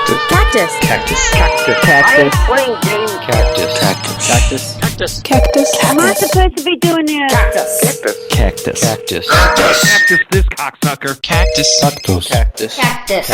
Cactus. Cactus. Cactus. Cactus. Cactus. Playing games. Cactus. Cactus. Cactus. Cactus. Cactus. Am I supposed to be doing this? Cactus. Cactus. Cactus. Cactus, this cocksucker. Cactus. Cactus. Cactus. Cactus.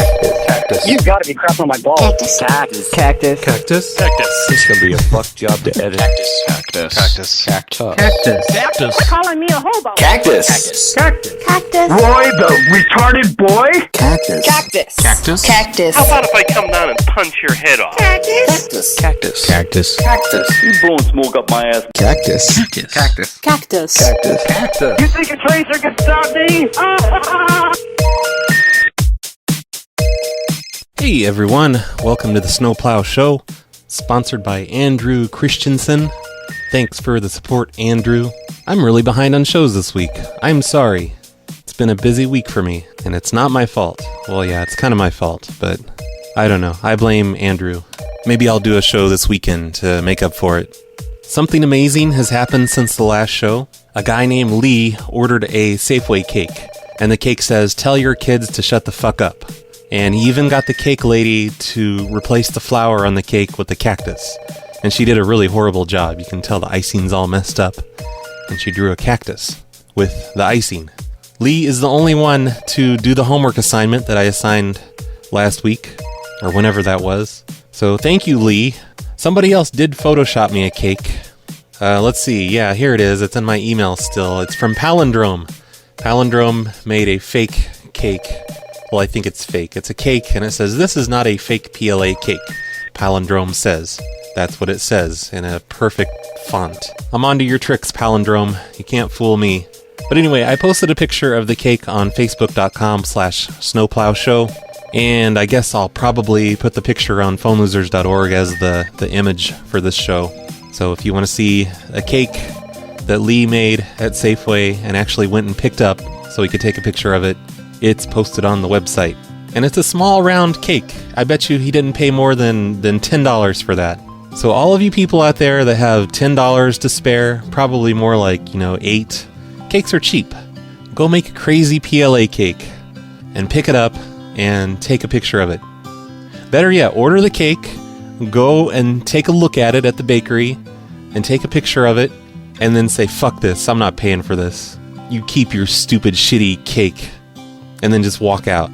Cactus. You gotta be crapping on my balls. Cactus. Cactus. Cactus. Cactus. Cactus. It's gonna be a fuck job to edit. Cactus. Cactus. Cactus. Cactus. Cactus. Cactus. Calling me a hobo. Cactus. Cactus. Cactus. Roy, the retarded boy? Cactus. Cactus. Cactus. Cactus. How about if I come down and punch your head off? Cactus. Cactus. Cactus. Cactus. You blowing smoke up my ass. Cactus. Cactus. Cactus. Cactus. Cactus. Cactus. You think a tracer can stop me? Hey everyone, welcome to the Plow Show, sponsored by Andrew Christensen. Thanks for the support, Andrew. I'm really behind on shows this week. I'm sorry. It's been a busy week for me, and it's not my fault. Well, yeah, it's kind of my fault, but I don't know. I blame Andrew. Maybe I'll do a show this weekend to make up for it. Something amazing has happened since the last show. A guy named Lee ordered a Safeway cake, and the cake says, "Tell your kids to shut the fuck up." And he even got the cake lady to replace the flower on the cake with the cactus. And she did a really horrible job. You can tell the icing's all messed up. And she drew a cactus with the icing. Lee is the only one to do the homework assignment that I assigned last week, or whenever that was. So thank you, Lee. Somebody else did Photoshop me a cake. Let's see. Yeah, here it is. It's in my email still. It's from Palindrome. Palindrome made a fake cake. Well, I think it's fake. It's a cake, and it says, "This is not a fake PLA cake." Palindrome says. That's what it says in a perfect font. I'm onto your tricks, Palindrome. You can't fool me. But anyway, I posted a picture of the cake on facebook.com/snowplowshow, and I guess I'll probably put the picture on phonelosers.org as the image for this show. So if you want to see a cake that Lee made at Safeway and actually went and picked up so he could take a picture of it, it's posted on the website. And it's a small round cake. I bet you he didn't pay more than $10 for that. So all of you people out there that have $10 to spare, probably more like, 8, cakes are cheap. Go make a crazy PLA cake and pick it up and take a picture of it. Better yet, order the cake, go and take a look at it at the bakery and take a picture of it and then say, "Fuck this, I'm not paying for this. You keep your stupid shitty cake." And then just walk out.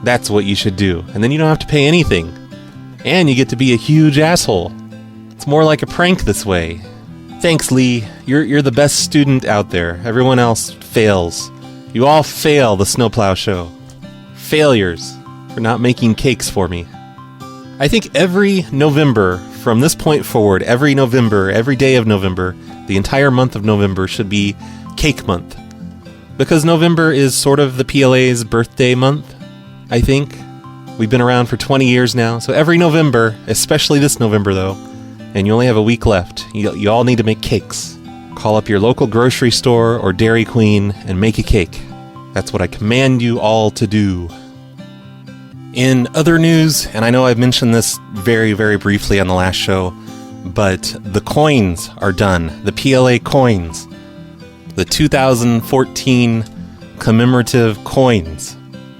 That's what you should do. And then you don't have to pay anything. And you get to be a huge asshole. It's more like a prank this way. Thanks, Lee. You're the best student out there. Everyone else fails. You all fail the Snowplow Show. Failures for not making cakes for me. I think every November, from this point forward, every November, every day of November, the entire month of November should be Cake Month. Because November is sort of the PLA's birthday month, I think. We've been around for 20 years now, so every November, especially this November though, and you only have a week left, you all need to make cakes. Call up your local grocery store or Dairy Queen and make a cake. That's what I command you all to do. In other news, and I know I've mentioned this very, very briefly on the last show, but the coins are done. The PLA coins. The 2014 commemorative coins.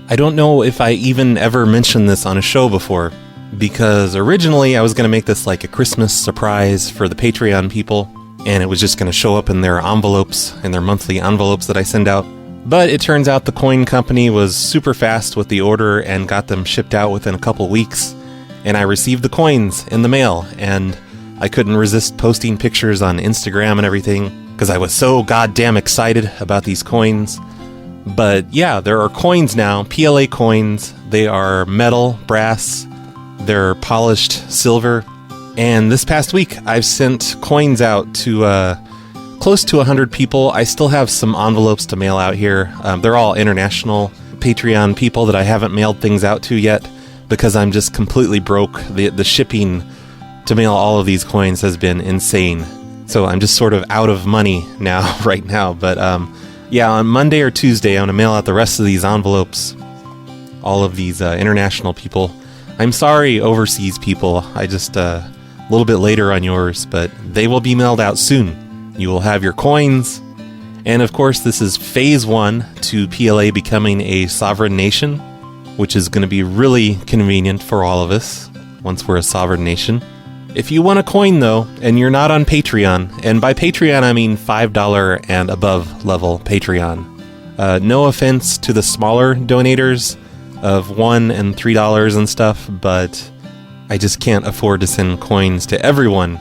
I don't know if I even ever mentioned this on a show before, because originally I was going to make this like a Christmas surprise for the Patreon people, and it was just going to show up in their envelopes, in their monthly envelopes that I send out. But it turns out the coin company was super fast with the order and got them shipped out within a couple weeks, and I received the coins in the mail, and I couldn't resist posting pictures on Instagram and everything, because I was so goddamn excited about these coins. But yeah, there are coins now, PLA coins. They are metal, brass, they're polished silver. And this past week, I've sent coins out to close to 100 people. I still have some envelopes to mail out here. They're all international Patreon people that I haven't mailed things out to yet, because I'm just completely broke. The shipping to mail all of these coins has been insane. So I'm just sort of out of money now, right now. But yeah, on Monday or Tuesday, I'm going to mail out the rest of these envelopes. All of these international people. I'm sorry, overseas people. I just a little bit later on yours, but they will be mailed out soon. You will have your coins. And of course, this is phase 1 to PLA becoming a sovereign nation. which is going to be really convenient for all of us once we're a sovereign nation. If you want a coin, though, and you're not on Patreon, and by Patreon I mean $5 and above level Patreon, no offense to the smaller donators of $1 and $3 and stuff, but I just can't afford to send coins to everyone.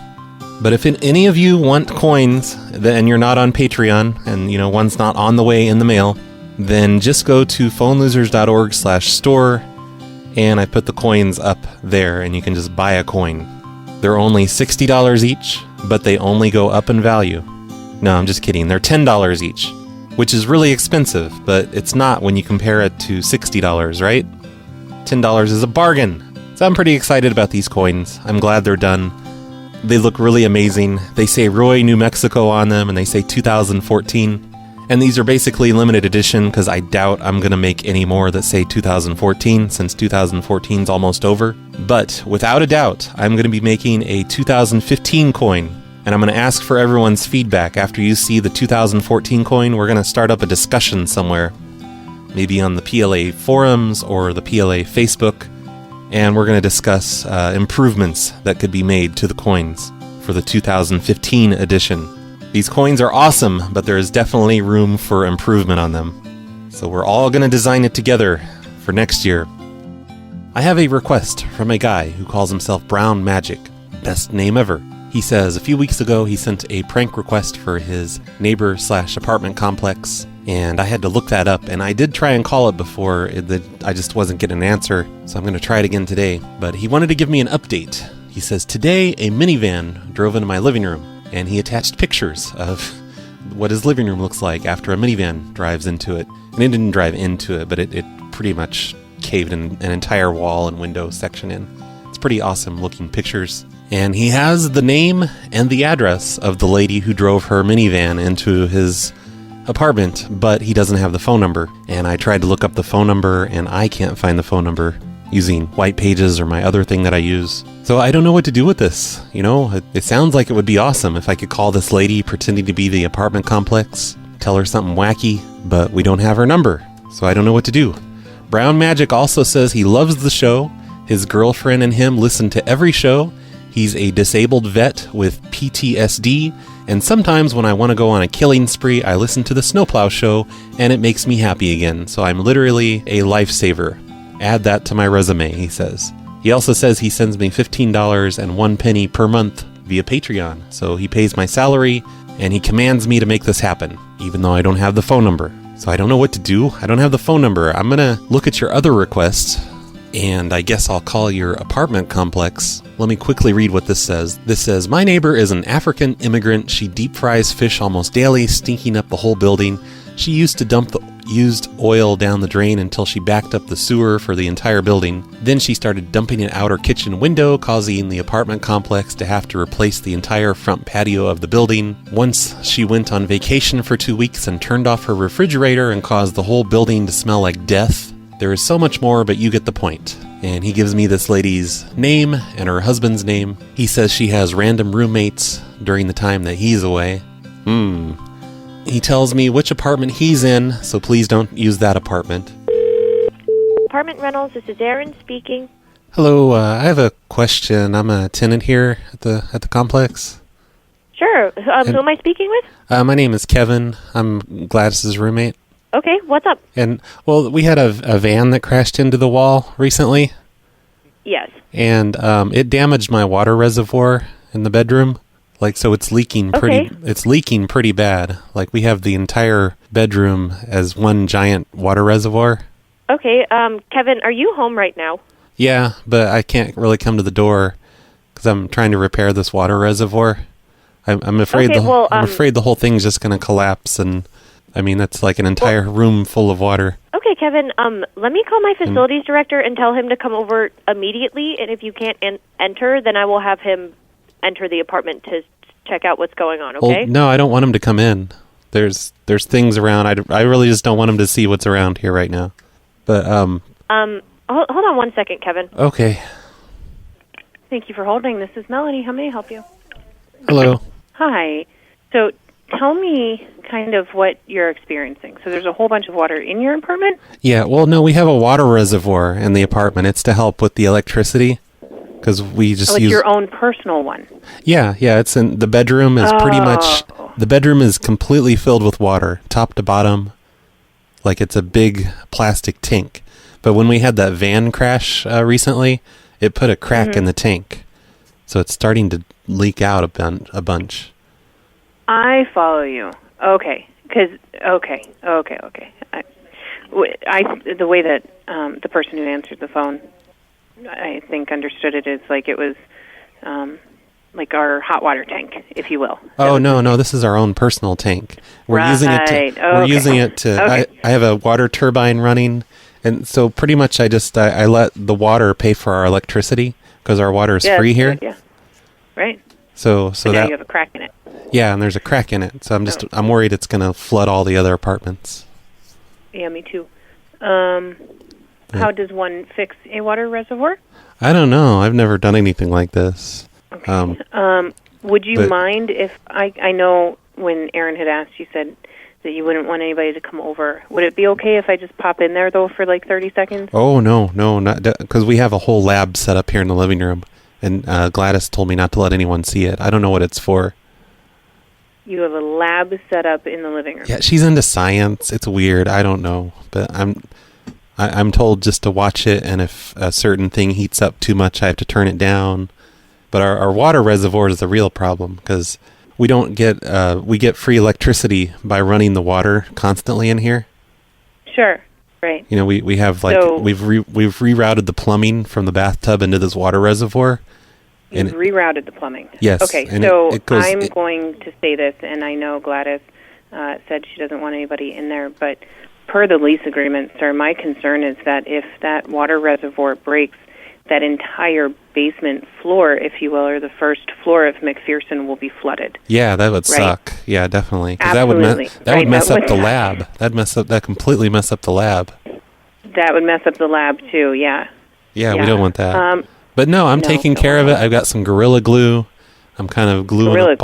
But if any of you want coins and you're not on Patreon, and one's not on the way in the mail, then just go to phonelosers.org/store, and I put the coins up there, and you can just buy a coin. They're only $60 each, but they only go up in value. No, I'm just kidding. They're $10 each, which is really expensive, but it's not when you compare it to $60, right? $10 is a bargain. So I'm pretty excited about these coins. I'm glad they're done. They look really amazing. They say Roy, New Mexico on them, and they say 2014. And these are basically limited edition because I doubt I'm going to make any more that say 2014 since 2014 is almost over. But without a doubt, I'm going to be making a 2015 coin. And I'm going to ask for everyone's feedback. After you see the 2014 coin, we're going to start up a discussion somewhere. Maybe on the PLA forums or the PLA Facebook. And we're going to discuss improvements that could be made to the coins for the 2015 edition. These coins are awesome, but there is definitely room for improvement on them. So we're all going to design it together for next year. I have a request from a guy who calls himself Brown Magic. Best name ever. He says a few weeks ago he sent a prank request for his neighbor/apartment complex, and I had to look that up, and I did try and call it before, I just wasn't getting an answer, so I'm going to try it again today. But he wanted to give me an update. He says, today a minivan drove into my living room, and he attached pictures of what his living room looks like after a minivan drives into it. And it didn't drive into it, but it pretty much caved an entire wall and window section in. It's pretty awesome looking pictures. And he has the name and the address of the lady who drove her minivan into his apartment, but he doesn't have the phone number. And I tried to look up the phone number, and I can't find the phone number using White Pages or my other thing that I use. So I don't know what to do with this. It sounds like it would be awesome if I could call this lady pretending to be the apartment complex, tell her something wacky, but we don't have her number, so I don't know what to do. Brown Magic also says he loves the show. His girlfriend and him listen to every show. He's a disabled vet with PTSD, and sometimes when I want to go on a killing spree, I listen to the Snowplow show, and it makes me happy again, so I'm literally a lifesaver. Add that to my resume, he says. He also says he sends me $15.01 per month via Patreon. So he pays my salary, and he commands me to make this happen, even though I don't have the phone number. So I don't know what to do. I don't have the phone number. I'm going to look at your other requests, and I guess I'll call your apartment complex. Let me quickly read what this says. This says, my neighbor is an African immigrant. She deep fries fish almost daily, stinking up the whole building. She used to dump the used oil down the drain until she backed up the sewer for the entire building. Then she started dumping it out her kitchen window, causing the apartment complex to have to replace the entire front patio of the building. Once she went on vacation for 2 weeks and turned off her refrigerator and caused the whole building to smell like death. There is so much more, but you get the point. And he gives me this lady's name and her husband's name. He says she has random roommates during the time that he's away. He tells me which apartment he's in, so please don't use that apartment. Apartment Rentals, this is Erin speaking. Hello, I have a question. I'm a tenant here at the complex. Sure. Who am I speaking with? My name is Kevin. I'm Gladys's roommate. Okay, what's up? And, well, we had a van that crashed into the wall recently. Yes. And it damaged my water reservoir in the bedroom. So it's leaking pretty bad. Like, we have the entire bedroom as one giant water reservoir. Okay, Kevin, are you home right now? Yeah, but I can't really come to the door because I'm trying to repair this water reservoir. I'm afraid I'm afraid the whole thing's just going to collapse, and I mean that's like an entire room full of water. Okay, Kevin, let me call my facilities director and tell him to come over immediately, and if you can't enter, then I will have him enter the apartment to check out what's going on, okay? Well, no, I don't want him to come in. There's things around. I really just don't want him to see what's around here right now. But hold on 1 second, Kevin. Okay. Thank you for holding. This is Melanie. How may I help you? Hello. Hi. So tell me kind of what you're experiencing. So there's a whole bunch of water in your apartment? Yeah, well, no, we have a water reservoir in the apartment. It's to help with the electricity, because we just it's use... your own personal one? Yeah, it's in... The bedroom is pretty much... The bedroom is completely filled with water, top to bottom, like it's a big plastic tank. But when we had that van crash recently, it put a crack in the tank. So it's starting to leak out a bunch. I follow you. Okay. Okay. The way that the person who answered the phone, I think, understood it is like it was like our hot water tank, if you will. Oh, no, this is our own personal tank. We're using it to... Okay. I have a water turbine running, and so pretty much I let the water pay for our electricity, because our water is free here. Yeah. Right. So now that you have a crack in it. Yeah, and there's a crack in it. So I'm worried it's going to flood all the other apartments. Yeah, me too. How does one fix a water reservoir? I don't know. I've never done anything like this. Okay. Would you mind if I know when Aaron had asked, you said that you wouldn't want anybody to come over. Would it be okay if I just pop in there, though, for like 30 seconds? Oh, no, not because we have a whole lab set up here in the living room, and Gladys told me not to let anyone see it. I don't know what it's for. You have a lab set up in the living room. Yeah, she's into science. It's weird. I don't know, but I'm told just to watch it, and if a certain thing heats up too much, I have to turn it down. But our water reservoir is the real problem, because we don't get we get free electricity by running the water constantly in here. Sure, right. You know, we have we've rerouted the plumbing from the bathtub into this water reservoir. You've rerouted the plumbing. Yes. Okay, so I'm going to say this, and I know Gladys said she doesn't want anybody in there, but per the lease agreement, sir, my concern is that if that water reservoir breaks, that entire basement floor, if you will, or the first floor of McPherson will be flooded. Yeah, that would suck. Yeah, definitely. Absolutely. That would mess up the lab. That completely mess up the lab. That would mess up the lab too. Yeah. Yeah, we don't want that. But no, I'm taking care of it. I've got some Gorilla Glue. I'm kind of gluing up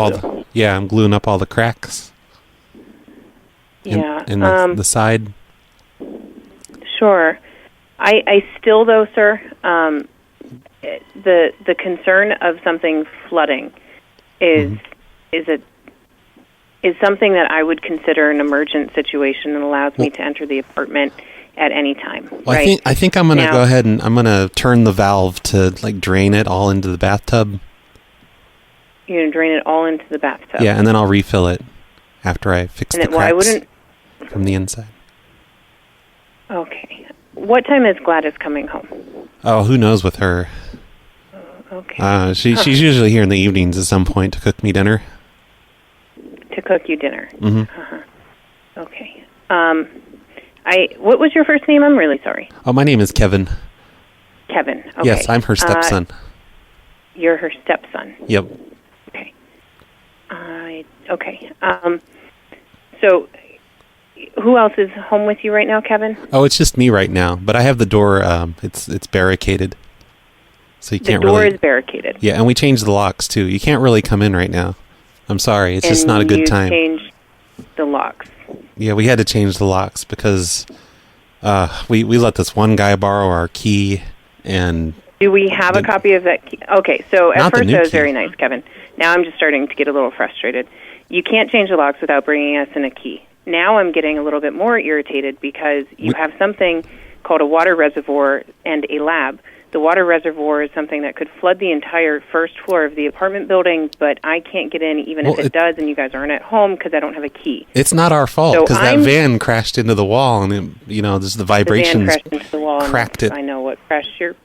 I'm gluing up all the cracks. Yeah. In the side. Sure. I still, though, sir, the concern of something flooding is something that I would consider an emergent situation that allows me to enter the apartment at any time. Well, right? I think I'm going to go ahead and I'm going to turn the valve to drain it all into the bathtub. You're going to drain it all into the bathtub. Yeah, and then I'll refill it after I fix the cracks from the inside. Okay. What time is Gladys coming home? Oh, who knows with her? Okay. She's usually here in the evenings at some point to cook me dinner. To cook you dinner. Mm-hmm. Okay. What was your first name? I'm really sorry. Oh, my name is Kevin. Kevin. Okay. Yes, I'm her stepson. You're her stepson. Yep. Okay. Okay. So, who else is home with you right now, Kevin? Oh, it's just me right now, but I have the door. It's barricaded, so you can't really. The door is barricaded. Yeah, and we changed the locks too. You can't really come in right now. I'm sorry, it's just not a good time. And you changed the locks. Yeah, we had to change the locks because we let this one guy borrow our key, and do we have a copy of that key? Okay, so at first that was key. very nice, Kevin. Now I'm just starting to get a little frustrated. You can't change the locks without bringing us in a key. Now I'm getting a little bit more irritated because you have something called a water reservoir and a lab. The water reservoir is something that could flood the entire first floor of the apartment building, but I can't get in even if it does, and you guys aren't at home because I don't have a key. It's not our fault because that van crashed into the wall, and just the vibrations the van crashed into the wall cracked it. I know what crashed your...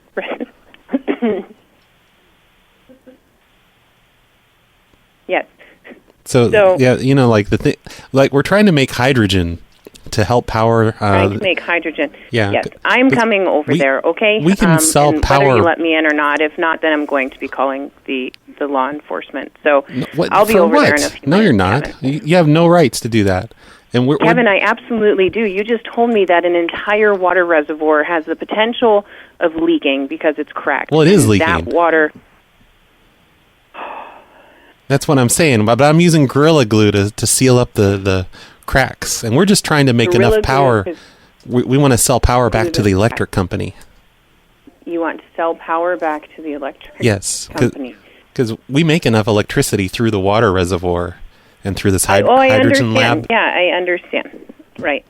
Yes. So yeah, the thing, we're trying to make hydrogen to help power. Trying to make hydrogen. Yeah. Yes, I'm coming over there. Okay. We can sell and power. Whether you let me in or not. If not, then I'm going to be calling the law enforcement. So What, I'll be over there in a few No, minutes, you're not. Kevin. You have no rights to do that. And Kevin, I absolutely do. You just told me that an entire water reservoir has the potential of leaking because it's cracked. Well, it is leaking. That water. That's what I'm saying. But I'm using Gorilla Glue to seal up the cracks. And we're just trying to make Gorilla enough power. Glue We want to sell power back to the electric company. You want to sell power back to the electric company. Because we make enough electricity through the water reservoir and through this I hydrogen understand. lab. Yeah, I understand. Right.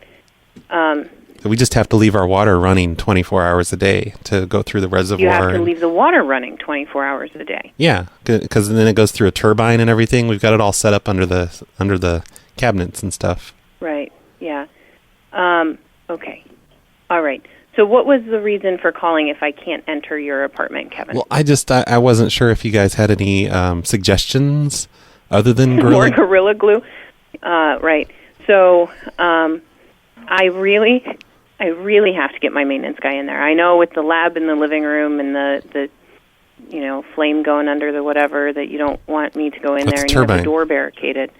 We just have to leave our water running 24 hours a day to go through the reservoir. You have to leave the water running 24 hours a day. Yeah, because then it goes through a turbine and everything. We've got it all set up under the cabinets and stuff. Right. Yeah. Okay. All right. So what was the reason for calling if I can't enter your apartment, Kevin? Well, I wasn't sure if you guys had any suggestions other than More Gorilla Glue? Right. So I really have to get my maintenance guy in there. I know with the lab in the living room and the flame going under the whatever that you don't want me to go in there and you have the door barricaded.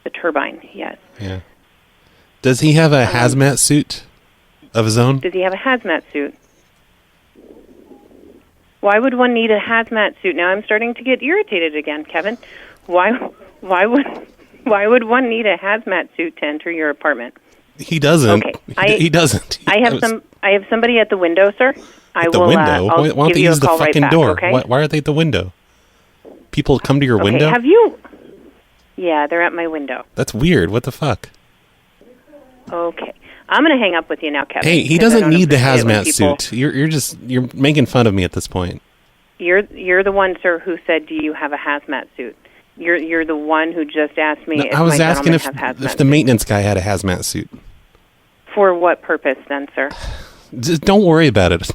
The turbine, yes. Yeah. Does he have a hazmat suit of his own? Does he have a hazmat suit? Why would one need a hazmat suit? Now I'm starting to get irritated again, Kevin. Why would one need a hazmat suit to enter your apartment? He doesn't. Okay. He doesn't. I have somebody at the window, sir. At the window? I'll why don't give they you use a the call fucking right door? back, okay? Why are they at the window? People come to your window? Have you? Yeah, they're at my window. That's weird. What the fuck? Okay. I'm going to hang up with you now, Kevin. Hey, he doesn't need the hazmat suit. You're making fun of me at this point. You're the one, sir, who said, "Do you have a hazmat suit?" You're the one who just asked me. No, if I was my asking if the maintenance guy had a hazmat suit. For what purpose, then, sir? Just don't worry about it.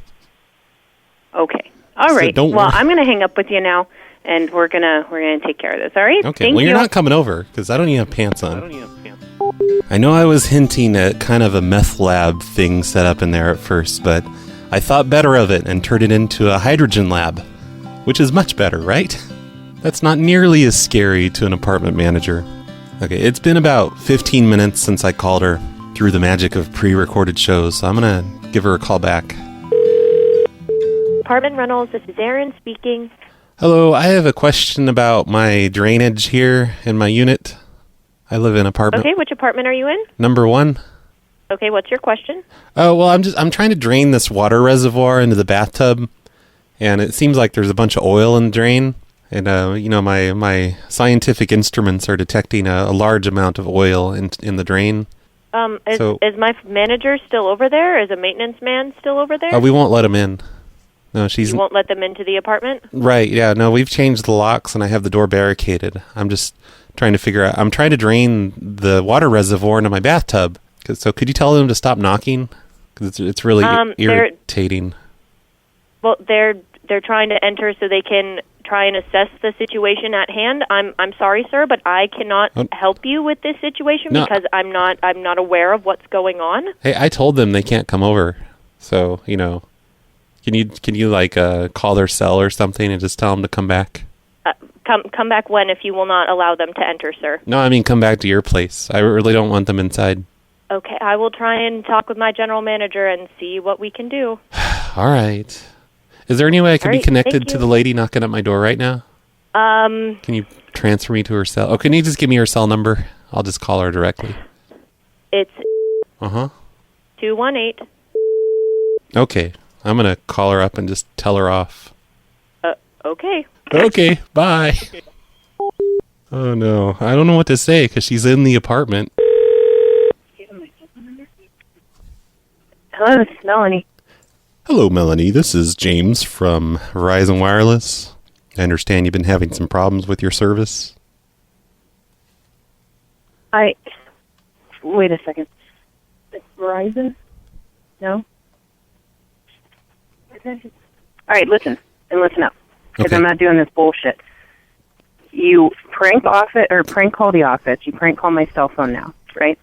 Okay. All right. Well, I'm going to hang up with you now, and we're gonna take care of this. All right. Okay. Thank Well, you. you're not coming over because I don't even have pants on. I know I was hinting at kind of a meth lab thing set up in there at first, but I thought better of it and turned it into a hydrogen lab, which is much better, right? That's not nearly as scary to an apartment manager. Okay, it's been about 15 minutes since I called her through the magic of pre-recorded shows, so I'm going to give her a call back. Apartment Rentals, this is Erin speaking. Hello, I have a question about my drainage here in my unit. I live in apartment. Okay, which apartment are you in? Number 1. Okay, what's your question? Oh, well, I'm trying to drain this water reservoir into the bathtub, and it seems like there's a bunch of oil in the drain. And, my scientific instruments are detecting a large amount of oil in the drain. Is my manager still over there? Is a maintenance man still over there? We won't let him in. No, You won't let them into the apartment? Right, yeah. No, we've changed the locks, and I have the door barricaded. I'm just trying to figure out... I'm trying to drain the water reservoir into my bathtub. So could you tell them to stop knocking? Because it's really irritating. Well, they're trying to enter so they can try and assess the situation at hand. I'm sorry, sir, but I cannot help you with this situation because I'm not aware of what's going on. Hey, I told them they can't come over. So, can you call their cell or something and just tell them to come back? Come back when if you will not allow them to enter, sir? No, I mean come back to your place. I really don't want them inside. Okay, I will try and talk with my general manager and see what we can do. All right. Is there any way I can be connected to you. the lady knocking at my door right now? Can you transfer me to her cell? Oh, can you just give me her cell number? I'll just call her directly. It's 218. Okay. I'm going to call her up and just tell her off. Okay. Okay, bye. Oh, no. I don't know what to say because she's in the apartment. Hello, this is Melanie. Hello, Melanie. This is James from Verizon Wireless. I understand you've been having some problems with your service. Wait a second. It's Verizon? No? All right, listen up. Because Okay. I'm not doing this bullshit. You prank call the office. You prank call my cell phone now, right?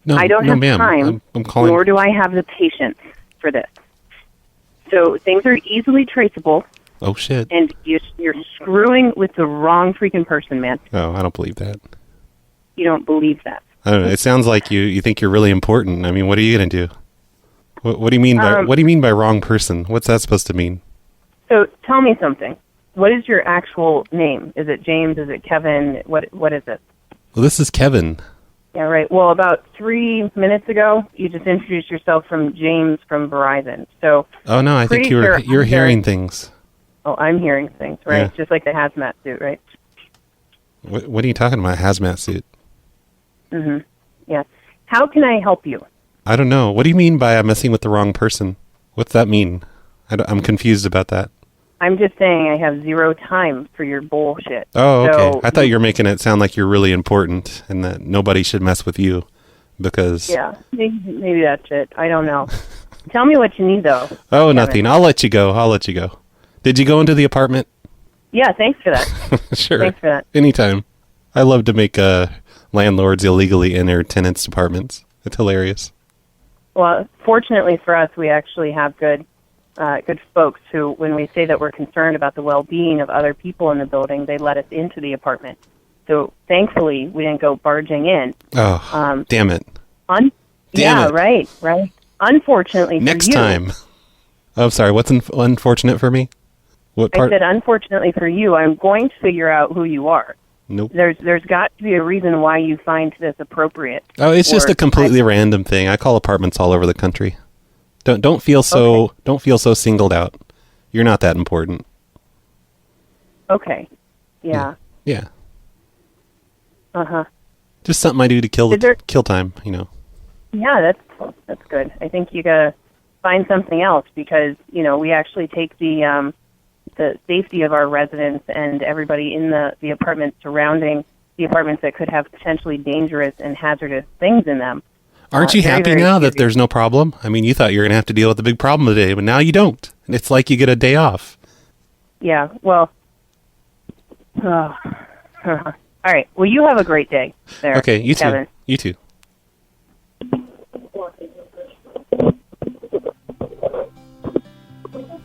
No, I don't have ma'am. time, I'm calling. nor do I have the patience for this. So things are easily traceable, Oh, shit. and you're screwing with the wrong freaking person, man. Oh, I don't believe that. You don't believe that. I don't know. It sounds like you think you're really important. I mean, what are you going to do? What do you mean by wrong person? What's that supposed to mean? So tell me something. what is your actual name? Is it James? Is it Kevin? What is it? Well, this is Kevin. Yeah, right. Well, about 3 minutes ago, you just introduced yourself from James from Verizon. So. Oh no, I think you're hearing things. Oh, I'm hearing things, right? Yeah. Just like the hazmat suit, right? What are you talking about, hazmat suit? Mm-hmm. Yeah. How can I help you? I don't know. What do you mean by I'm messing with the wrong person? What's that mean? I'm confused about that. I'm just saying I have zero time for your bullshit. Oh, okay. So, I thought you were making it sound like you're really important and that nobody should mess with you because... Yeah, maybe that's it. I don't know. Tell me what you need, though. Oh, Kevin. nothing. I'll let you go. Did you go into the apartment? Yeah, thanks for that. Sure. Thanks for that. Anytime. I love to make landlords illegally enter tenants' apartments. It's hilarious. Well, fortunately for us, we actually have good folks who, when we say that we're concerned about the well-being of other people in the building, they let us into the apartment. So thankfully, we didn't go barging in. Oh, damn it. Damn it. Right. Unfortunately for Next you. time. Oh, sorry. What's unfortunate for me? What part? I said, unfortunately for you, I'm going to figure out who you are. Nope. There's got to be a reason why you find this appropriate. Oh, it's just a completely random thing. I call apartments all over the country. Don't feel so singled out. You're not that important. Okay. Yeah. Yeah. Uh-huh. Just something I do to kill time, you know. Yeah, that's good. I think you gotta find something else because, you know, we actually take the safety of our residents and everybody in the apartments surrounding the apartments that could have potentially dangerous and hazardous things in them. Aren't you happy now that there's no problem? I mean, you thought you were going to have to deal with the big problem today, but now you don't. And it's like you get a day off. Yeah, well, all right. Well, you have a great day there. Okay, you Kevin. too. You too.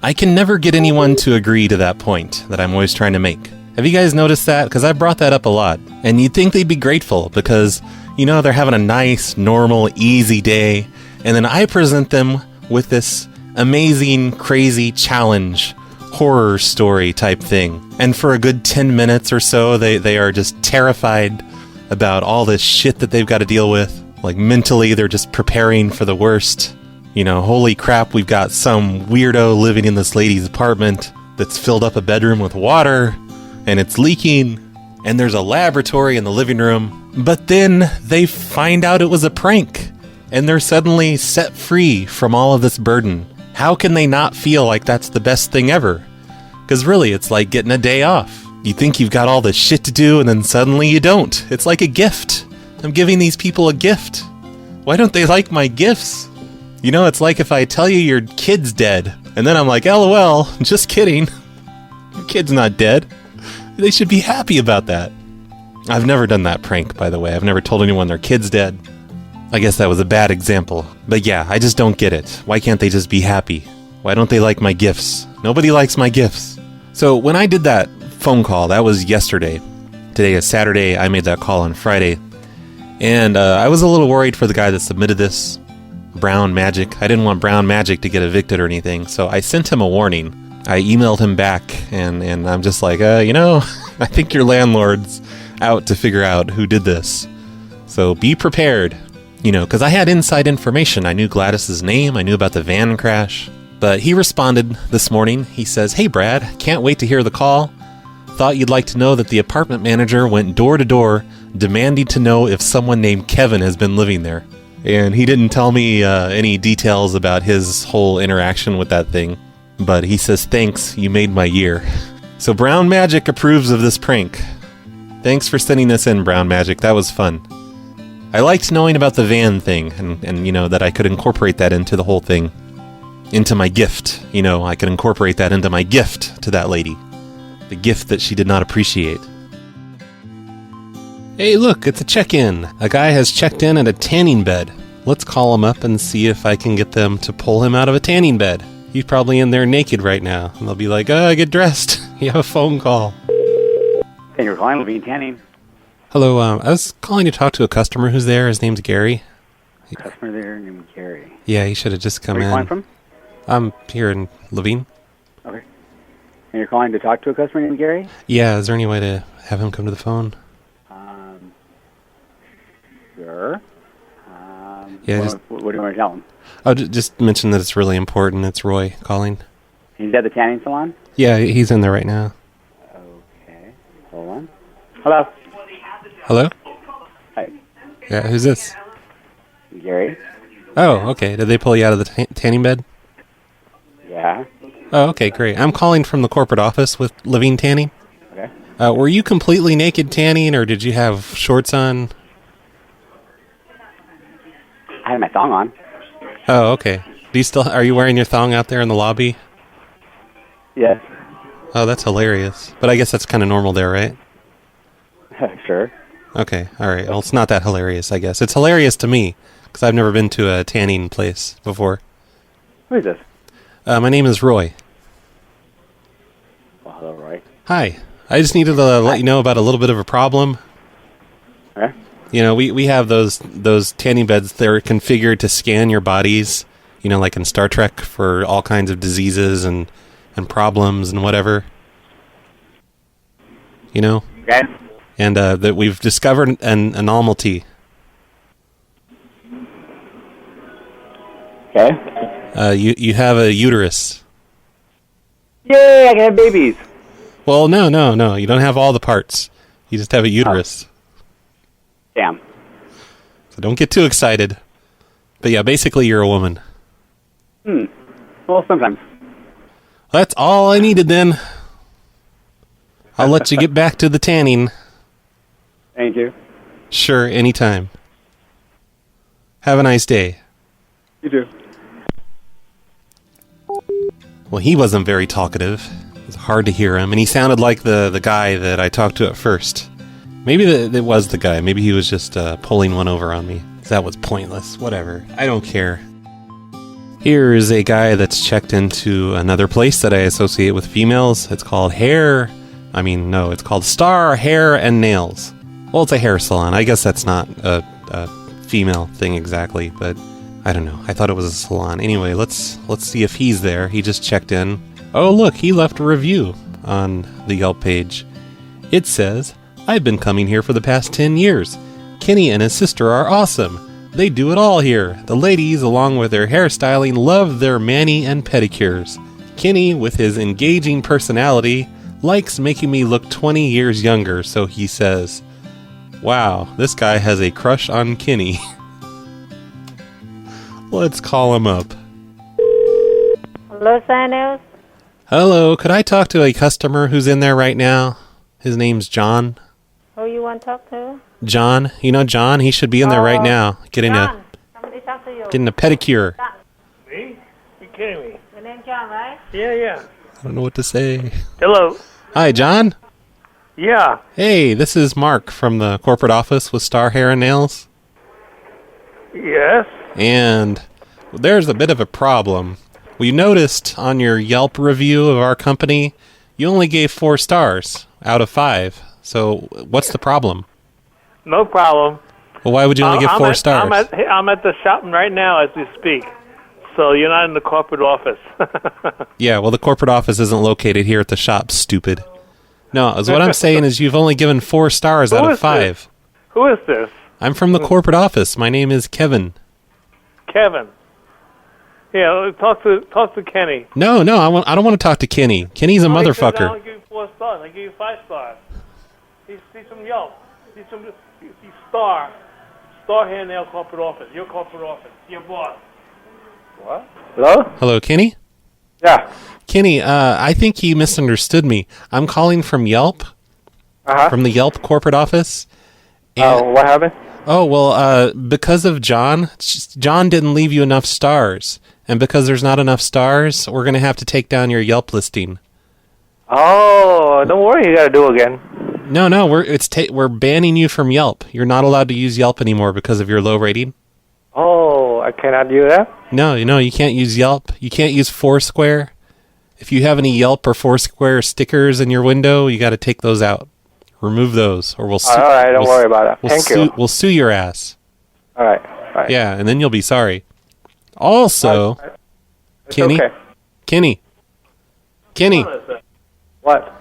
I can never get anyone to agree to that point that I'm always trying to make. Have you guys noticed that? Because I brought that up a lot. And you'd think they'd be grateful because, you know, they're having a nice, normal, easy day. And then I present them with this amazing, crazy challenge, horror story type thing. And for a good 10 minutes or so, they are just terrified about all this shit that they've got to deal with. Like mentally, they're just preparing for the worst. You know, holy crap, we've got some weirdo living in this lady's apartment that's filled up a bedroom with water, and it's leaking, and there's a laboratory in the living room. But then they find out it was a prank, and they're suddenly set free from all of this burden. How can they not feel like that's the best thing ever? Because really, it's like getting a day off. You think you've got all this shit to do, and then suddenly you don't. It's like a gift. I'm giving these people a gift. Why don't they like my gifts? You know, it's like if I tell you your kid's dead, and then I'm like, LOL, just kidding. Your kid's not dead. They should be happy about that. I've never done that prank, by the way. I've never told anyone their kid's dead. I guess that was a bad example. But yeah, I just don't get it. Why can't they just be happy? Why don't they like my gifts? Nobody likes my gifts. So when I did that phone call, that was yesterday. Today is Saturday. I made that call on Friday. And I was a little worried for the guy that submitted this. Brown Magic. I didn't want Brown Magic to get evicted or anything, so I sent him a warning. I emailed him back, and I'm just like, you know, I think your landlord's out to figure out who did this. So be prepared, you know, because I had inside information. I knew Gladys's name. I knew about the van crash. But he responded this morning. He says, "Hey, Brad, can't wait to hear the call. Thought you'd like to know that the apartment manager went door to door demanding to know if someone named Kevin has been living there." And he didn't tell me any details about his whole interaction with that thing. But he says, "Thanks, you made my year." So Brown Magic approves of this prank. Thanks for sending this in, Brown Magic. That was fun. I liked knowing about the van thing and you know, that I could incorporate that into the whole thing. Into my gift. You know, I could incorporate that into my gift to that lady. The gift that she did not appreciate. Hey, look, it's a check-in. A guy has checked in at a tanning bed. Let's call him up and see if I can get them to pull him out of a tanning bed. He's probably in there naked right now. And they'll be like, get dressed. You have a phone call. Thank you for calling Levine Tanning. Hello, I was calling to talk to a customer who's there. His name's Gary. Customer there named Gary. Yeah, he should have just come in. Where are you calling from? I'm here in Levine. Okay. And you're calling to talk to a customer named Gary? Yeah, is there any way to have him come to the phone? Sure. Yeah, what do you want to tell him? Oh, just mention that it's really important. It's Roy calling. He's at the tanning salon? Yeah, he's in there right now. Okay. Hold on. Hello? Hello? Hi. Yeah, who's this? Gary? Oh, okay. Did they pull you out of the tanning bed? Yeah. Oh, okay, great. I'm calling from the corporate office with Levine Tanning. Okay. Were you completely naked tanning, or did you have shorts on? I had my thong on. Oh, okay. Are you wearing your thong out there in the lobby? Yes. Oh, that's hilarious. But I guess that's kind of normal there, right? Sure. Okay, all right. Well, it's not that hilarious, I guess. It's hilarious to me, because I've never been to a tanning place before. Who is this? My name is Roy. Well, hello, Roy. Hi. I just needed to let you know about a little bit of a problem. Okay. You know, we have those tanning beds. They're configured to scan your bodies, you know, like in Star Trek, for all kinds of diseases and problems and whatever. You know? Okay. And that we've discovered an anomaly. Okay. You have a uterus. Yay, I can have babies. Well, no. You don't have all the parts. You just have a uterus. Oh. Damn. So don't get too excited. But yeah, basically you're a woman. Well, sometimes. That's all I needed then. I'll let you get back to the tanning. Thank you. Sure, anytime. Have a nice day. You too. Well, he wasn't very talkative. It was hard to hear him, and he sounded like the guy that I talked to at first. Maybe it was the guy. Maybe he was just pulling one over on me. That was pointless. Whatever. I don't care. Here is a guy that's checked into another place that I associate with females. It's called it's called Star Hair and Nails. Well, it's a hair salon. I guess that's not a female thing exactly, but I don't know. I thought it was a salon. Anyway, let's see if he's there. He just checked in. Oh, look, he left a review on the Yelp page. It says, "I've been coming here for the past 10 years. Kenny and his sister are awesome. They do it all here. The ladies, along with their hairstyling, love their mani and pedicures. Kenny, with his engaging personality, likes making me look 20 years younger, so he says, wow, this guy has a crush on Kenny." Let's call him up. Hello, Sanos. Hello, could I talk to a customer who's in there right now? His name's John. Who you want to talk to? John. You know John? He should be in there right now, getting John, somebody talk to you. a pedicure. Me? You kidding me? Your name John, right? Yeah. I don't know what to say. Hello. Hi, John. Yeah. Hey, this is Mark from the corporate office with Star Hair and Nails. Yes. And there's a bit of a problem. We noticed on your Yelp review of our company, you only gave 4 stars out of 5. So what's the problem? No problem. Well, why would you only give 4 stars? I'm at the shop right now as we speak. So you're not in the corporate office. Yeah, well, the corporate office isn't located here at the shop, stupid. No, what I'm saying is you've only given 4 stars out of 5. This? Who is this? I'm from the corporate office. My name is Kevin. Kevin. Yeah, talk to Kenny. No, I don't want to talk to Kenny. Kenny's a motherfucker. I don't give you 4 stars. I give you 5 stars. He's from Yelp. He's Star Hair and Nail corporate office. Your corporate office. Your boss. What? Hello? Hello, Kenny? Yeah. Kenny, I think he misunderstood me. I'm calling from Yelp. From the Yelp corporate office. What happened? Oh, well, because of John didn't leave you enough stars. And because there's not enough stars, we're going to have to take down your Yelp listing. Oh, don't worry, you got to do it again. No, we're banning you from Yelp. You're not allowed to use Yelp anymore because of your low rating. Oh, I cannot do that? No, you can't use Yelp. You can't use Foursquare. If you have any Yelp or Foursquare stickers in your window, you got to take those out. Remove those, or we'll sue. All right, don't worry about that. Thank you. We'll sue your ass. All right. Yeah, and then you'll be sorry. Also, It's Kenny, okay. Kenny. What?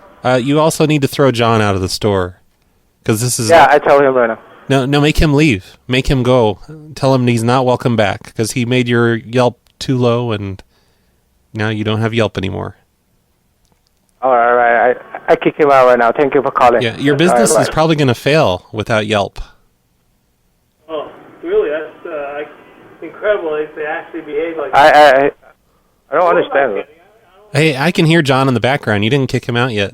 You also need to throw John out of the store. Because this is... Yeah, I tell him right now. No, make him leave. Make him go. Tell him he's not welcome back. Because he made your Yelp too low and now you don't have Yelp anymore. All right. I kick him out right now. Thank you for calling. Yeah, your business is probably going to fail without Yelp. Oh, really? That's incredible if they actually behave like that. I don't understand it. Hey, I can hear John in the background. You didn't kick him out yet.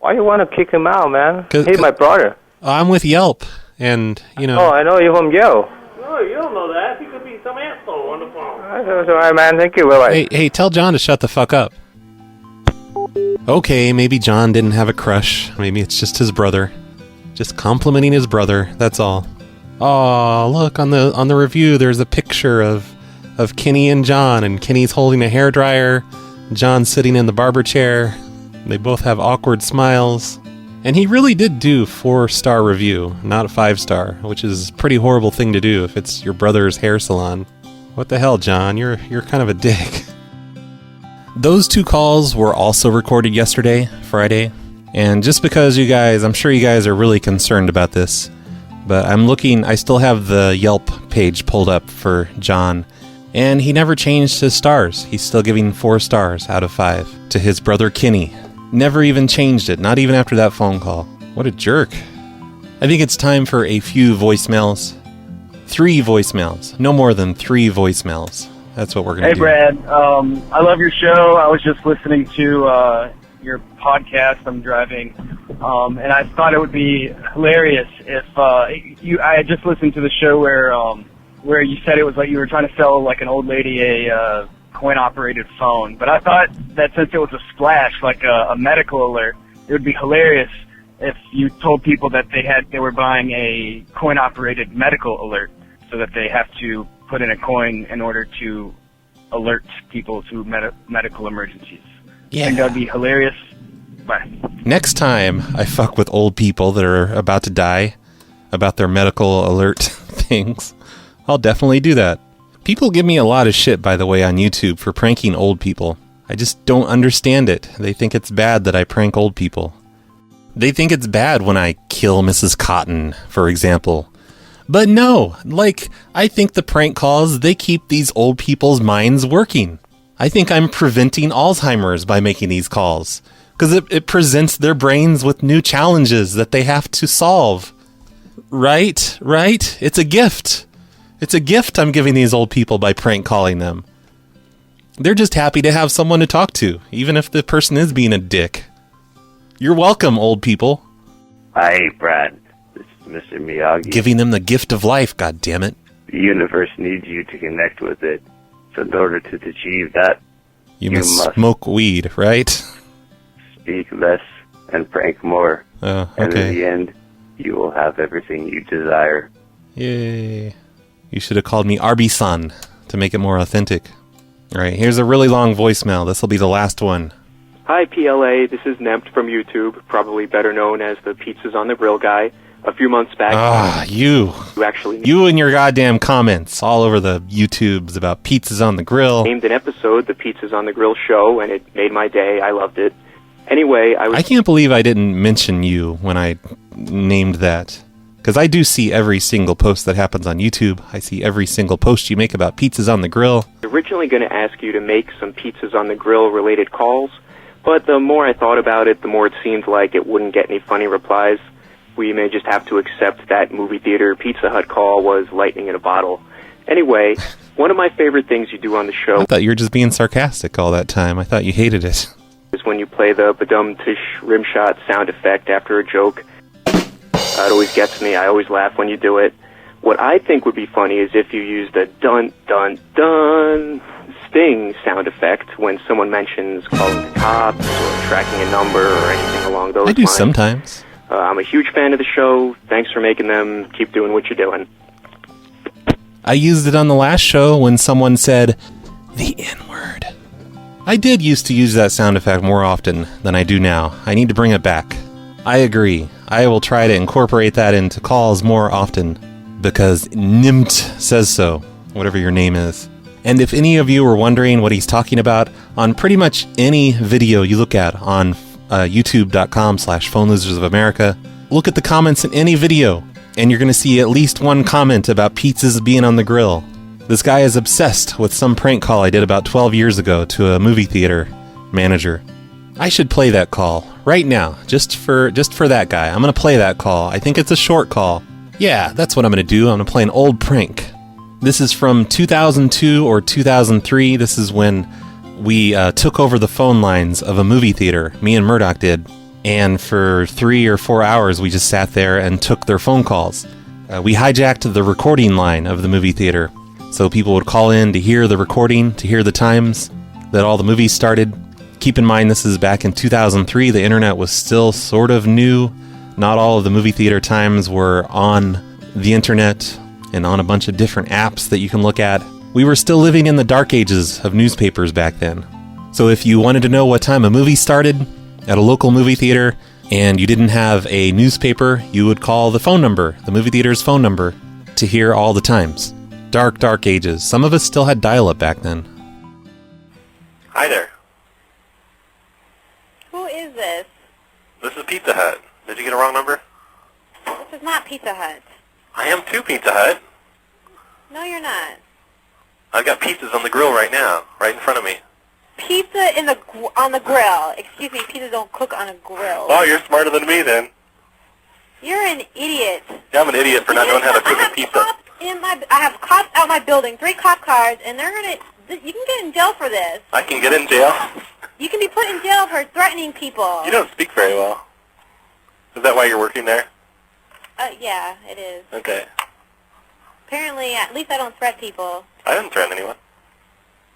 Why you want to kick him out, man? He's my brother. I'm with Yelp, and, you know... Oh, I know you're from Yelp. No, you don't know that. He could be some asshole on the phone. That's all right, man. Thank you. Bye-bye. Hey, tell John to shut the fuck up. Okay, maybe John didn't have a crush. Maybe it's just his brother. Just complimenting his brother, that's all. Oh, look, on the review, there's a picture of Kenny and John, and Kenny's holding a hairdryer, John's sitting in the barber chair. They both have awkward smiles. And he really did do 4-star review, not 5-star, which is a pretty horrible thing to do if it's your brother's hair salon. What the hell, John? You're kind of a dick. Those 2 calls were also recorded yesterday, Friday. And just because you guys, I'm sure you guys are really concerned about this, but I still have the Yelp page pulled up for John. And he never changed his stars. He's still giving 4 stars out of 5 to his brother Kenny. Never even changed it, not even after that phone call. What a jerk. I think it's time for a few voicemails. 3 voicemails. No more than 3 voicemails. That's what we're going to do. Hey, Brad. I love your show. I was just listening to your podcast. I'm driving. And I thought it would be hilarious if I had just listened to the show where you said it was like you were trying to sell like an old lady a coin-operated phone. But I thought that since it was a splash, like a medical alert, it would be hilarious if you told people that they were buying a coin-operated medical alert, so that they have to put in a coin in order to alert people to medical emergencies. Yeah. I think that would be hilarious. Bye. Next time I fuck with old people that are about to die about their medical alert things, I'll definitely do that. People give me a lot of shit, by the way, on YouTube for pranking old people. I just don't understand it. They think it's bad that I prank old people. They think it's bad when I kill Mrs. Cotton, for example. But no, I think the prank calls, they keep these old people's minds working. I think I'm preventing Alzheimer's by making these calls. Because it presents their brains with new challenges that they have to solve. Right? It's a gift. It's a gift I'm giving these old people by prank calling them. They're just happy to have someone to talk to, even if the person is being a dick. You're welcome, old people. Hi, Brad. This is Mr. Miyagi. Giving them the gift of life, goddammit. The universe needs you to connect with it. So in order to achieve that, you must smoke weed, right? Speak less and prank more. Oh, okay. And in the end, you will have everything you desire. Yay. You should have called me Arby-san to make it more authentic. All right, here's a really long voicemail. This will be the last one. Hi, PLA. This is Nempt from YouTube, probably better known as the Pizzas on the Grill guy. A few months back... you and your goddamn comments all over the YouTubes about pizzas on the grill. Named an episode, The Pizzas on the Grill Show, and it made my day. I loved it. Anyway, I can't believe I didn't mention you when I named that. Because I do see every single post that happens on YouTube. I see every single post you make about pizzas on the grill. Originally going to ask you to make some Pizzas on the Grill related calls, but the more I thought about it, the more it seemed like it wouldn't get any funny replies. We may just have to accept that movie theater Pizza Hut call was lightning in a bottle. Anyway, one of my favorite things you do on the show... I thought you were just being sarcastic all that time. I thought you hated it. ...is when you play the badum-tish rimshot sound effect after a joke. It always gets me. I always laugh when you do it. What I think would be funny is if you use the dun-dun-dun sting sound effect when someone mentions calling the cops or tracking a number or anything along those lines. I do sometimes. I'm a huge fan of the show. Thanks for making them. Keep doing what you're doing. I used it on the last show when someone said the N-word. I did used to use that sound effect more often than I do now. I need to bring it back. I agree. I will try to incorporate that into calls more often because Nimt says so, whatever your name is. And if any of you were wondering what he's talking about, on pretty much any video you look at on youtube.com/Phone Losers of America. Look at the comments in any video, and you're going to see at least one comment about pizzas being on the grill. This guy is obsessed with some prank call I did about 12 years ago to a movie theater manager. I should play that call right now, just for that guy. I'm going to play that call. I think it's a short call. Yeah, that's what I'm going to do. I'm going to play an old prank. This is from 2002 or 2003. This is when we took over the phone lines of a movie theater. Me and Murdoch did. And for 3 or 4 hours, we just sat there and took their phone calls. We hijacked the recording line of the movie theater. So people would call in to hear the recording, to hear the times that all the movies started. Keep in mind, this is back in 2003. The internet was still sort of new. Not all of the movie theater times were on the internet and on a bunch of different apps that you can look at. We were still living in the dark ages of newspapers back then. So if you wanted to know what time a movie started at a local movie theater and you didn't have a newspaper, you would call the phone number, the movie theater's phone number, to hear all the times. Dark, dark ages. Some of us still had dial-up back then. Hi there. Who is this? This is Pizza Hut. Did you get a wrong number? This is not Pizza Hut. I am too, Pizza Hut. No, you're not. I've got pizzas on the grill right now, right in front of me. Pizza on the grill. Excuse me, pizza don't cook on a grill. Oh, you're smarter than me then. You're an idiot. Yeah, I'm an idiot for not knowing how to cook a pizza. I have cops out my building, 3 cop cars, and they're gonna. You can get in jail for this. I can get in jail? You can be put in jail for threatening people. You don't speak very well. Is that why you're working there? Yeah, it is. Okay. Apparently, at least I don't threaten people. I didn't threaten anyone.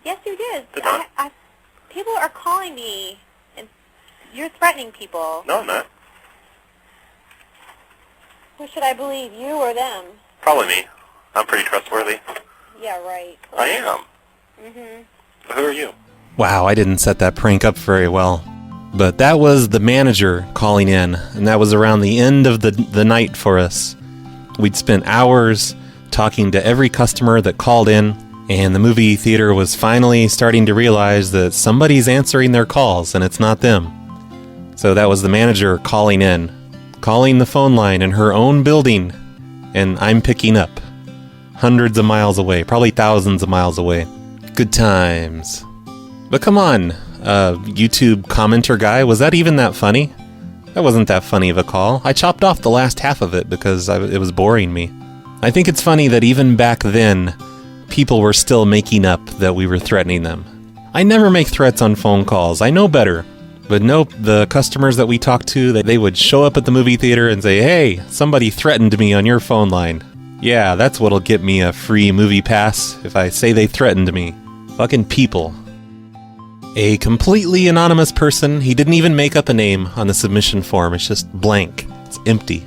Yes, you did. Did not. People are calling me, and you're threatening people. No, I'm not. Who should I believe, you or them? Probably me. I'm pretty trustworthy. Yeah, right. I am. Mm-hmm. Who are you? Wow, I didn't set that prank up very well. But that was the manager calling in, and that was around the end of the night for us. We'd spent hours talking to every customer that called in, and the movie theater was finally starting to realize that somebody's answering their calls, and it's not them. So that was the manager calling in, calling the phone line in her own building, and I'm picking up. Hundreds of miles away, probably thousands of miles away. Good times. But come on, YouTube commenter guy, was that even that funny? That wasn't that funny of a call. I chopped off the last half of it because it was boring me. I think it's funny that even back then, people were still making up that we were threatening them. I never make threats on phone calls. I know better. But nope, the customers that we talked to, they would show up at the movie theater and say, "Hey, somebody threatened me on your phone line." Yeah, that's what'll get me a free movie pass if I say they threatened me. Fucking people. A completely anonymous person, he didn't even make up a name on the submission form, it's just blank, it's empty.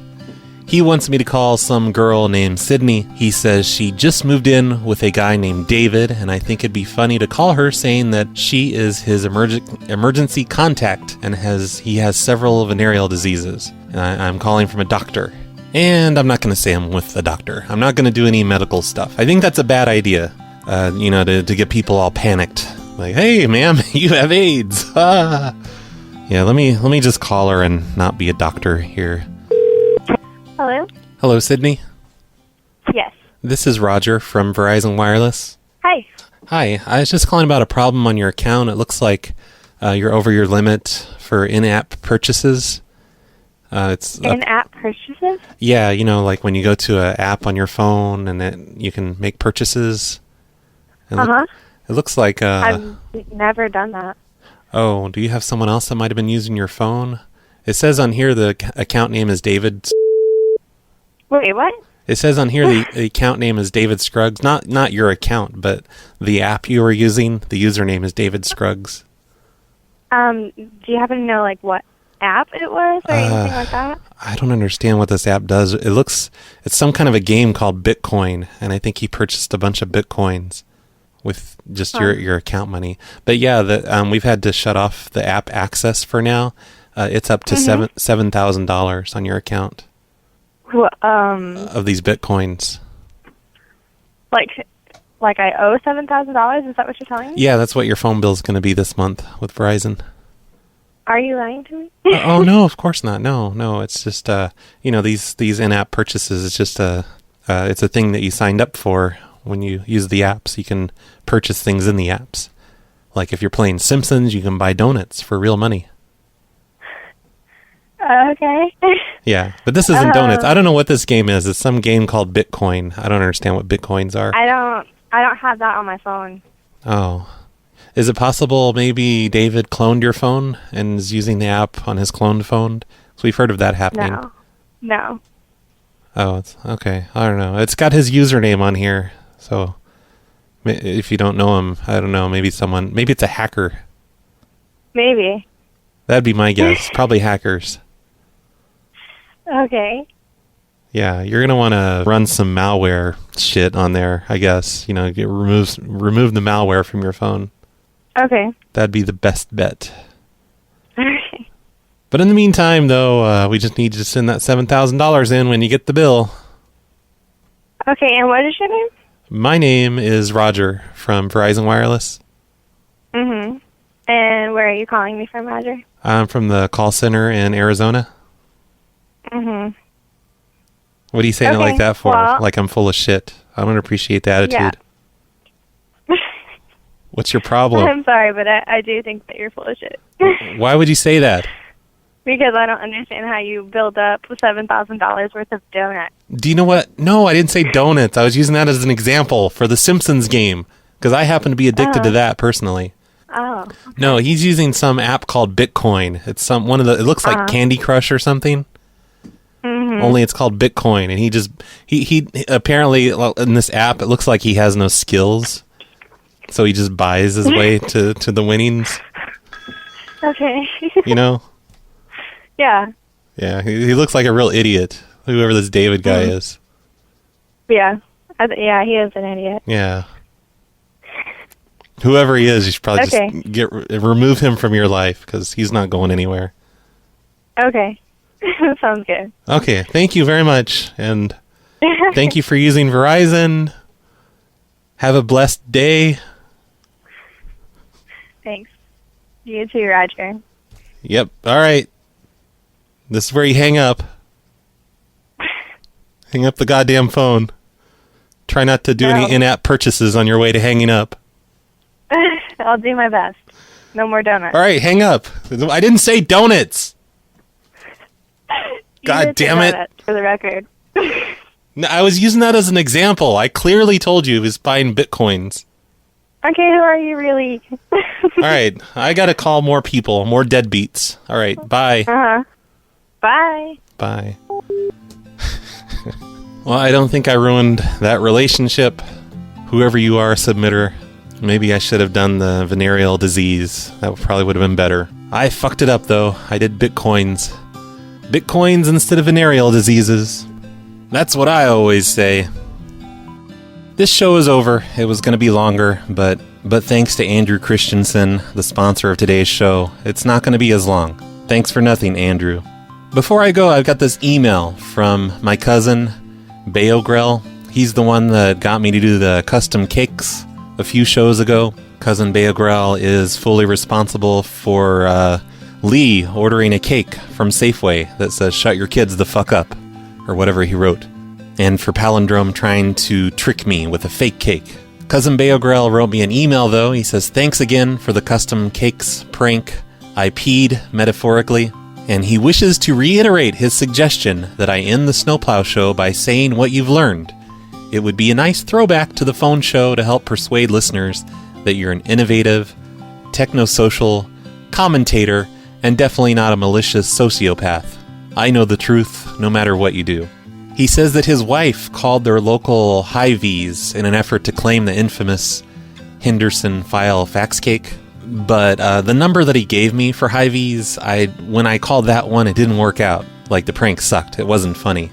He wants me to call some girl named Sydney. He says she just moved in with a guy named David, and I think it'd be funny to call her saying that she is his emergency contact and he has several venereal diseases. And I'm calling from a doctor. And I'm not going to say I'm with a doctor. I'm not going to do any medical stuff. I think that's a bad idea, to get people all panicked. Like, "Hey, ma'am, you have AIDS." Ah. Yeah, let me just call her and not be a doctor here. Hello? Hello, Sydney. Yes. This is Roger from Verizon Wireless. Hi. Hi, I was just calling about a problem on your account. It looks like you're over your limit for in-app purchases. It's in-app purchases? Yeah, like when you go to an app on your phone and then you can make purchases. It looks like... I've never done that. Oh, do you have someone else that might have been using your phone? It says on here the account name is David... Wait, what? It says on here the account name is David Scruggs. Not your account, but the app you were using, the username is David Scruggs. Do you happen to know, what app it was or anything like that? I don't understand what this app does. It's some kind of a game called Bitcoin, and I think he purchased a bunch of Bitcoins with just your account money. But yeah, we've had to shut off the app access for now. It's up to $7,000 on your account. Of these Bitcoins. Like I owe $7,000? Is that what you're telling me? Yeah, that's what your phone bill is going to be this month with Verizon. Are you lying to me? Oh no, of course not. No. It's just these in-app purchases. It's just it's a thing that you signed up for when you use the apps. You can purchase things in the apps. Like if you're playing Simpsons, you can buy donuts for real money. Okay. Yeah, but this isn't donuts. I don't know what this game is. It's some game called Bitcoin. I don't understand what Bitcoins are. I don't have that on my phone. Oh. Is it possible maybe David cloned your phone and is using the app on his cloned phone? So we've heard of that happening. No. Oh, it's okay. I don't know. It's got his username on here. So if you don't know him, I don't know. Maybe it's a hacker. Maybe. That'd be my guess. Probably hackers. Okay. Yeah, you're going to want to run some malware shit on there, I guess. Remove the malware from your phone. Okay. That'd be the best bet. Okay. But in the meantime, though, we just need you to send that $7,000 in when you get the bill. Okay, and what is your name? My name is Roger from Verizon Wireless. Mm-hmm. And where are you calling me from, Roger? I'm from the call center in Arizona. Mm-hmm. What are you saying it like that for? Well, like I'm full of shit. I don't appreciate the attitude. Yeah. What's your problem? I'm sorry, but I do think that you're full of shit. Why would you say that? Because I don't understand how you build up $7,000 worth of donuts. Do you know what? No, I didn't say donuts. I was using that as an example for the Simpsons game because I happen to be addicted to that personally. Oh. Okay. No, he's using some app called Bitcoin. It's it looks like Candy Crush or something. Mm-hmm. Only it's called Bitcoin, and he apparently in this app it looks like he has no skills. So he just buys his way to the winnings. Okay. You know? Yeah. Yeah, he looks like a real idiot, whoever this David guy is. Yeah. Yeah, he is an idiot. Yeah. Whoever he is, you should probably just remove him from your life, because he's not going anywhere. Okay. Sounds good. Okay, thank you very much, and thank you for using Verizon. Have a blessed day. Thanks. You too, Roger. Yep. All right. This is where you hang up. Hang up the goddamn phone. Try not to do any in-app purchases on your way to hanging up. I'll do my best. No more donuts. All right, hang up. I didn't say donuts. God damn it. Donuts, for the record. No, I was using that as an example. I clearly told you he was buying Bitcoins. Okay, who are you really? All right, I got to call more people, more deadbeats. All right, bye. Uh-huh. Bye. Bye. Well, I don't think I ruined that relationship. Whoever you are, submitter, maybe I should have done the venereal disease. That probably would have been better. I fucked it up, though. I did Bitcoins. Bitcoins instead of venereal diseases. That's what I always say. This show is over. It was going to be longer, but thanks to Andrew Christensen, the sponsor of today's show, it's not going to be as long. Thanks for nothing, Andrew. Before I go, I've got this email from my cousin, Beogrel. He's the one that got me to do the custom cakes a few shows ago. Cousin Beogrel is fully responsible for Lee ordering a cake from Safeway that says, "Shut your kids the fuck up," or whatever he wrote. And for Palindrome trying to trick me with a fake cake. Cousin Beogrel wrote me an email, though. He says, "Thanks again for the custom cakes prank. I peed, metaphorically." And he wishes to reiterate his suggestion that I end the Snowplow show by saying what you've learned. It would be a nice throwback to the phone show to help persuade listeners that you're an innovative, technosocial commentator and definitely not a malicious sociopath. I know the truth, no matter what you do. He says that his wife called their local Hy-Vees in an effort to claim the infamous Henderson file fax cake. But the number that he gave me for Hy-Vees, when I called that one, it didn't work out. Like, the prank sucked. It wasn't funny.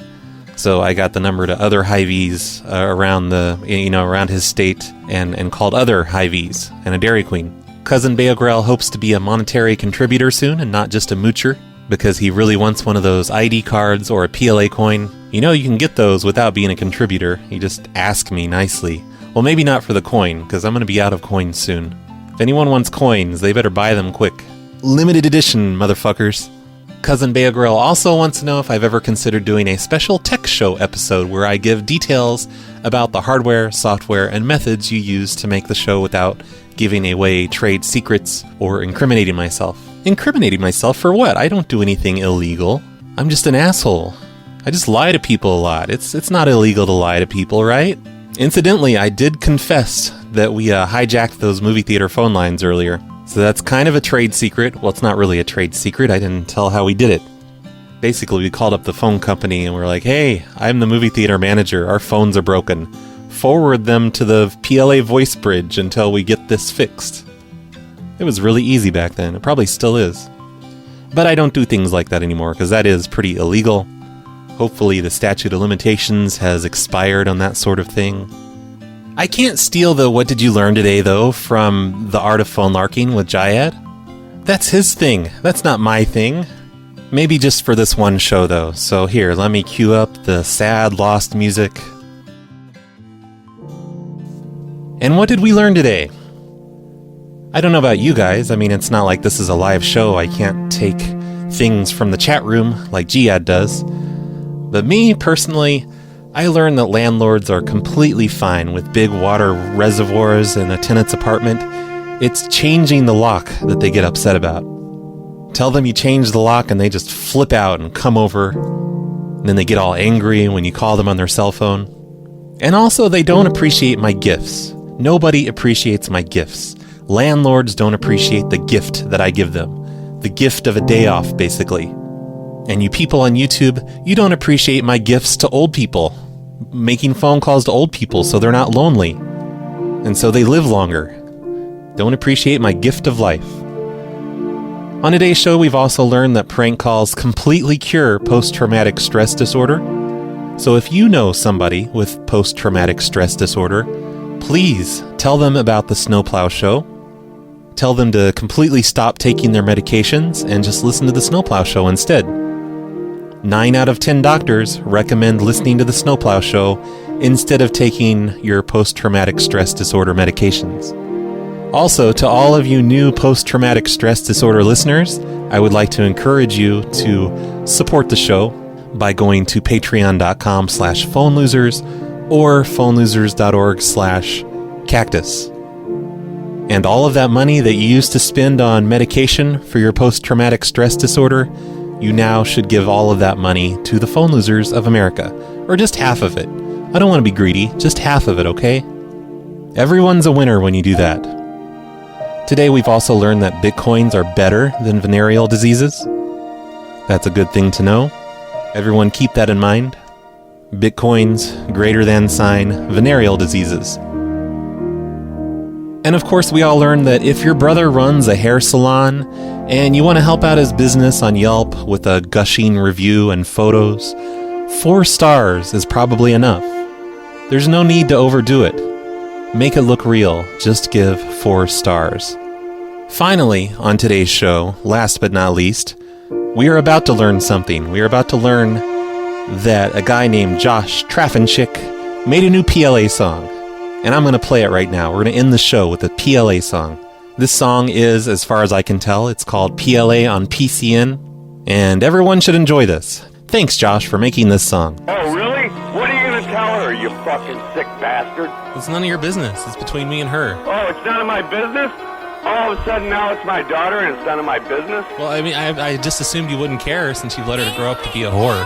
So I got the number to other Hy-Vees around his state and called other Hy-Vees and a Dairy Queen. Cousin Beogrel hopes to be a monetary contributor soon and not just a moocher, because he really wants one of those ID cards or a PLA coin. You know you can get those without being a contributor. You just ask me nicely. Well, maybe not for the coin, because I'm going to be out of coins soon. If anyone wants coins, they better buy them quick. limited edition, motherfuckers. Cousin Bear Grill also wants to know if I've ever considered doing a special tech show episode where I give details about the hardware, software, and methods you use to make the show without giving away trade secrets or incriminating myself. Incriminating myself for what? I don't do anything illegal. I'm just an asshole. I just lie to people a lot. It's not illegal to lie to people, right? Incidentally, I did confess that we hijacked those movie theater phone lines earlier. So that's kind of a trade secret. Well, it's not really a trade secret. I didn't tell how we did it. Basically, we called up the phone company and we're like, hey, I'm the movie theater manager. Our phones are broken. Forward them to the PLA voice bridge until we get this fixed. It was really easy back then. It probably still is. But I don't do things like that anymore because that is pretty illegal. Hopefully the statute of limitations has expired on that sort of thing. I can't steal the what did you learn today, though, from The Art of Phone Larking with Jayad. That's his thing. That's not my thing. Maybe just for this one show, though. So here, let me cue up the sad, lost music. And what did we learn today? I don't know about you guys. I mean, it's not like this is a live show. I can't take things from the chat room like Jayad does. But me, personally, I learned that landlords are completely fine with big water reservoirs in a tenant's apartment. It's changing the lock that they get upset about. Tell them you change the lock and they just flip out and come over. And then they get all angry when you call them on their cell phone. And also, they don't appreciate my gifts. Nobody appreciates my gifts. Landlords don't appreciate the gift that I give them. The gift of a day off, basically. And you people on YouTube, you don't appreciate my gifts to old people. Making phone calls to old people so they're not lonely. And so they live longer. Don't appreciate my gift of life. On today's show, we've also learned that prank calls completely cure post-traumatic stress disorder. So if you know somebody with post-traumatic stress disorder, please tell them about the Snowplow Show. Tell them to completely stop taking their medications and just listen to the Snowplow Show instead. 9 out of 10 doctors recommend listening to the Snowplow Show instead of taking your post-traumatic stress disorder medications. Also, to all of you new post-traumatic stress disorder listeners, I would like to encourage you to support the show by going to patreon.com/phonelosers or phonelosers.org/cactus. And all of that money that you used to spend on medication for your post-traumatic stress disorder, you now should give all of that money to the Phone Losers of America. Or just half of it. I don't want to be greedy, just half of it, okay? Everyone's a winner when you do that. Today we've also learned that Bitcoins are better than venereal diseases. That's a good thing to know. Everyone keep that in mind. Bitcoins, greater than sign, venereal diseases. And of course, we all learned that if your brother runs a hair salon and you want to help out his business on Yelp with a gushing review and photos, 4 stars is probably enough. There's no need to overdo it. Make it look real. Just give 4 stars. Finally, on today's show, last but not least, we are about to learn something. We are about to learn that a guy named Josh Traffinchick made a new PLA song. And I'm going to play it right now. We're going to end the show with a PLA song. This song is, as far as I can tell, it's called PLA on PCN. And everyone should enjoy this. Thanks, Josh, for making this song. Oh, really? What are you going to tell her, you fucking sick bastard? It's none of your business. It's between me and her. Oh, it's none of my business? All of a sudden now it's my daughter and it's none of my business? Well, I mean, I just assumed you wouldn't care since you let her to grow up to be a whore.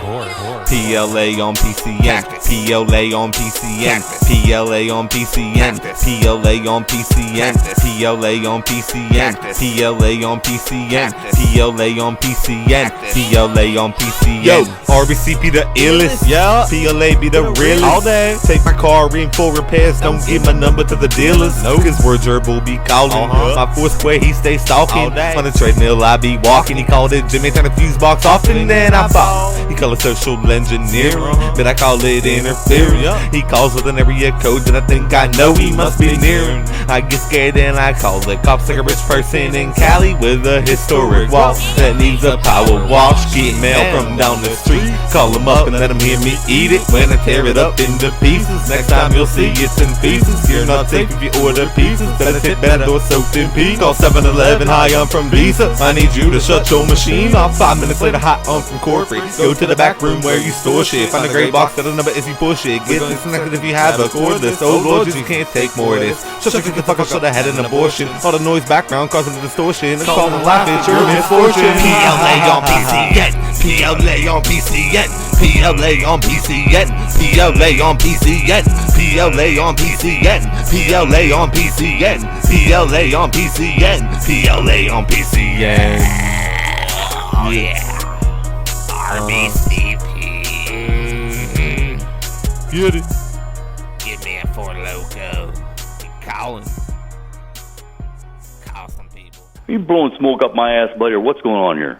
PLA on PCN. PLA on PCN. PLA on PCN. PLA on PCN. PLA on PCN. PLA on PCN. PLA on PCN. PLA on PCN. Yo, RBC be the illest. Yeah. PLA be the realest. All day. Take my car in for repairs. Don't give my number to the dealers. No, cause word gerbil be calling. My fourth square, he stay stalking. On the treadmill, I be walking. He called it Jimmy, turn the fuse box off, and then I bought. He call it social engineering, but I call it interfering. He calls with an area code that I think I know he must be nearing. I get scared and I call the cops like a rich person in Cali with a historic wall that needs a power wash. Get mail from down the street. Call him up and let him hear me eat it when I tear it up into pieces. Next time you'll see it's in pieces. You're not safe if you order pieces. Better tip better or soaked in pieces. RSVP. Call 7-Eleven, hi, I'm from Visa. I need you to shut your machine off. 5 minutes later, hi, I'm from corporate. Go to the back room where you store shit. Find a gray box that a number if you push it. Get disconnected if you have a cordless. Oh Lord, you can't take more of this. Shut the fuck up, should have had an abortion. All the noise background causing the distortion. It's called a laugh, it's your misfortune. PLA on PCN. PLA on PCN. PLA on PCN. PLA on PCN. PLA on PCN. PLA on PCN. PLA on PCN. PLA on PCN. Oh yeah. RBCP. Get it. Get me a 4 Loco. Calling. Call some people. You blowing smoke up my ass, buddy, or what's going on here?